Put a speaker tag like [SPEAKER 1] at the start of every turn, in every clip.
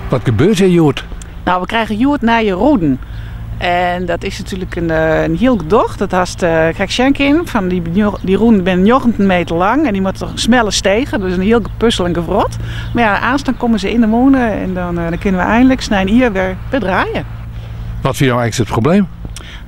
[SPEAKER 1] Wat gebeurt er, Joert?
[SPEAKER 2] Nou, we krijgen Joert naar je roeden. En dat is natuurlijk een heel gedocht. Dat haast krijg schenk in. Van die roeden zijn 19 meter lang en die moeten smellen stegen. Dus een heel gepuzzel en gevrot. Maar ja, aanstaan komen ze in de monen en dan kunnen we eindelijk snijden hier weer draaien.
[SPEAKER 1] Wat vind je nou eigenlijk het probleem?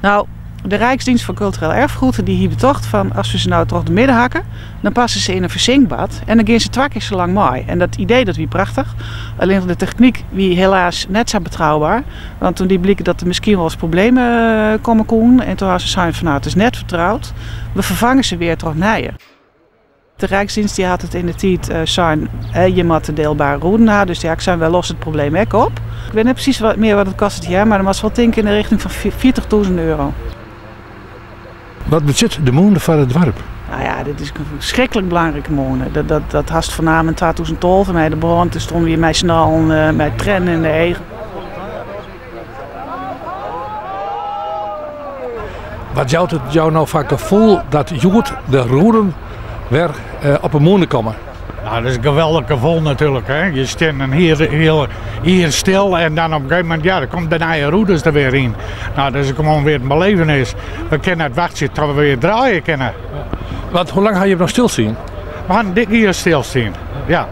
[SPEAKER 2] Nou, de Rijksdienst voor Cultureel Erfgoed die hier betocht van als we ze nou toch de midden hakken, dan passen ze in een verzinkbad en dan gaan ze 2 keer zo lang mooi. En dat idee dat wie prachtig. Alleen de techniek wie helaas net zo betrouwbaar. Want toen die bleken dat er misschien wel eens problemen komen kon en toen hadden ze van nou het is net vertrouwd. We vervangen ze weer terug nijen. De Rijksdienst die had het in de tijd zijn je moet de deelbare roeden hebben, dus ja, ik zijn wel los het probleem ook op. Ik weet niet precies wat het kost het jaar, maar dan was wel denken in de richting van €40.000.
[SPEAKER 1] Wat bezit de monden van het dorp?
[SPEAKER 2] Nou ja, dit is een verschrikkelijk belangrijke monen. Dat haast voornamelijk in 2012 van mij de brand. Toen stonden we hier met z'n allen met trennen in de egen.
[SPEAKER 1] Wat jouwt het jou nou vaak gevoel dat Joert de roeden weer op een monden komen?
[SPEAKER 3] Nou, dat is een geweldig gevoel natuurlijk. Hè? Je staat hier stil en dan op een gegeven moment, ja, dan komt de nieuwe roeders er weer in. Nou, dat is gewoon weer een belevenis. We kunnen het wachten tot we weer draaien kunnen.
[SPEAKER 1] Want hoe lang ga je nog stilzien?
[SPEAKER 3] We gaan dik hier stilstaan, ja.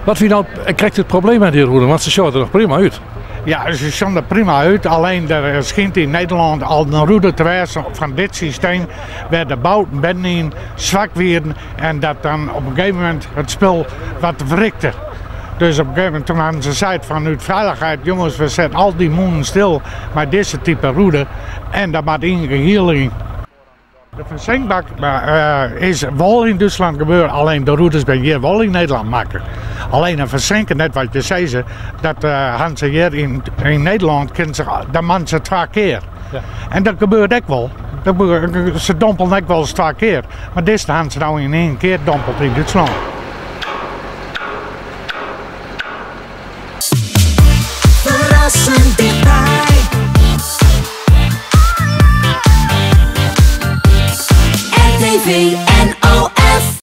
[SPEAKER 1] Wat vind je nou, krijgt het probleem met die roeden? Want ze zien er nog prima uit.
[SPEAKER 3] Ja, ze zien er prima uit. Alleen er schijnt in Nederland al een roede te wezen van dit systeem. Waar de bouten in zwak werden en dat dan op een gegeven moment het spul wat verrikte. Dus op een gegeven moment toen hadden ze gezegd vanuit veiligheid, jongens, we zetten al die monden stil met deze type roede en dat maakt in geheel in. De verzinkbak is wel in Duitsland gebeurd, alleen de routes bij hier wel in Nederland maken. Alleen een verzinken, net wat je zei, dat gaan ze hier in Nederland, dat man ze 2 keer. Ja. En dat gebeurt ook wel. Ze dompelen ook wel eens 2 keer. Maar deze gaan ze nou in 1 keer dompeld in Duitsland.
[SPEAKER 4] Verrassend dichtbij. RTV